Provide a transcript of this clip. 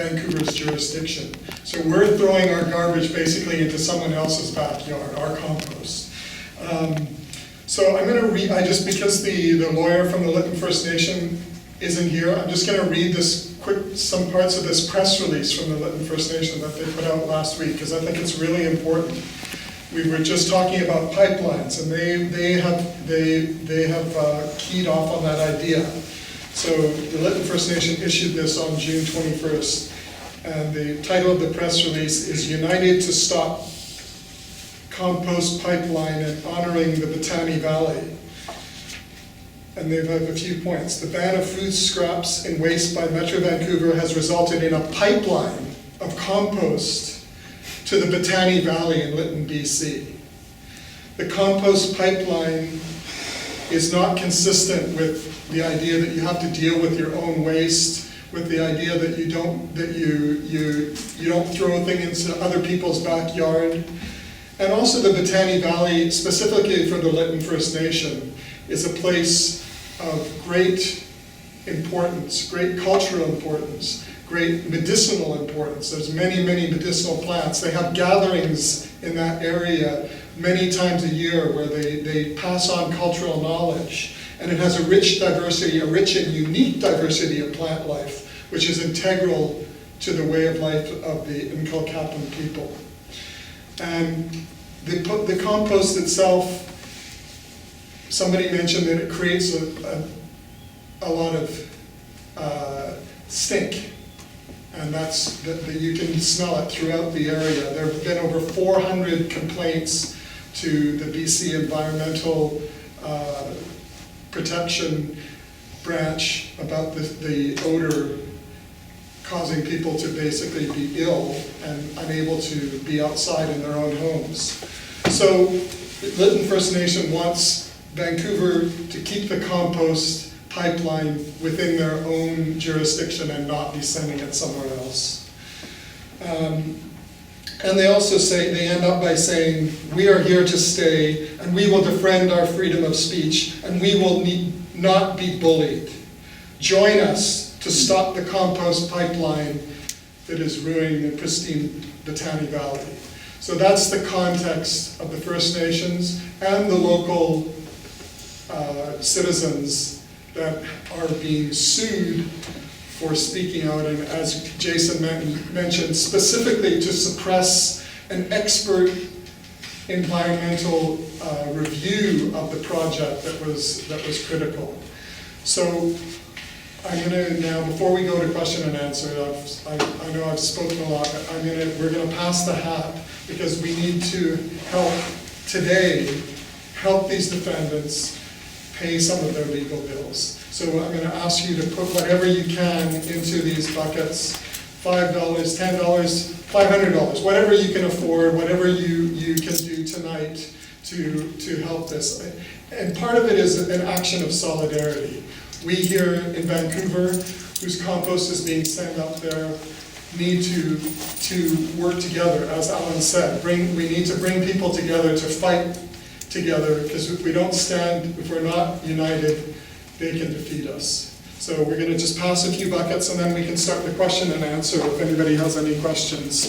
Vancouver's jurisdiction. So we're throwing our garbage basically into someone else's backyard, our compost. So I'm gonna read, because the lawyer from the Lytton First Nation isn't here, I'm just gonna read some parts of this press release from the Lytton First Nation that they put out last week, because I think it's really important. We were just talking about pipelines, and they have keyed off on that idea. So the Lytton First Nation issued this on June 21st, and the title of the press release is United to Stop Compost Pipeline and Honoring the Botany Valley. And they have a few points. The ban of food scraps and waste by Metro Vancouver has resulted in a pipeline of compost to the Botany Valley in Lytton, BC. The compost pipeline is not consistent with the idea that you have to deal with your own waste, with the idea that you don't throw things into other people's backyard. And also the Botany Valley, specifically for the Lytton First Nation, is a place of great importance, great cultural importance, great medicinal importance. There's many, many medicinal plants. They have gatherings in that area many times a year where they pass on cultural knowledge. And it has a rich diversity, a rich and unique diversity of plant life, which is integral to the way of life of the Nkul'kapan people. And the compost itself, somebody mentioned that it creates a lot of stink, and that you can smell it throughout the area. There have been over 400 complaints to the BC Environmental Protection Branch about the odor causing people to basically be ill and unable to be outside in their own homes. So Lytton First Nation wants Vancouver to keep the compost pipeline within their own jurisdiction and not be sending it somewhere else. And they also say, they end up by saying, we are here to stay and we will defend our freedom of speech and we will not be bullied. Join us to stop the compost pipeline that is ruining the pristine Botany Valley. So that's the context of the First Nations and the local citizens that are being sued for speaking out, and as Jason mentioned, specifically to suppress an expert environmental review of the project that was critical. So I'm going to now, before we go to question and answer, I know I've spoken a lot, but we're going to pass the hat because we need to help these defendants pay some of their legal bills. So I'm going to ask you to put whatever you can into these buckets, $5, $10, $500, whatever you can afford, whatever you can do tonight to help this. And part of it is an action of solidarity. We here in Vancouver, whose compost is being sent up there, need to work together, as Alan said. We need to bring people together to fight together, because if we don't stand, if we're not united, they can defeat us. So we're going to just pass a few buckets and then we can start the question and answer if anybody has any questions.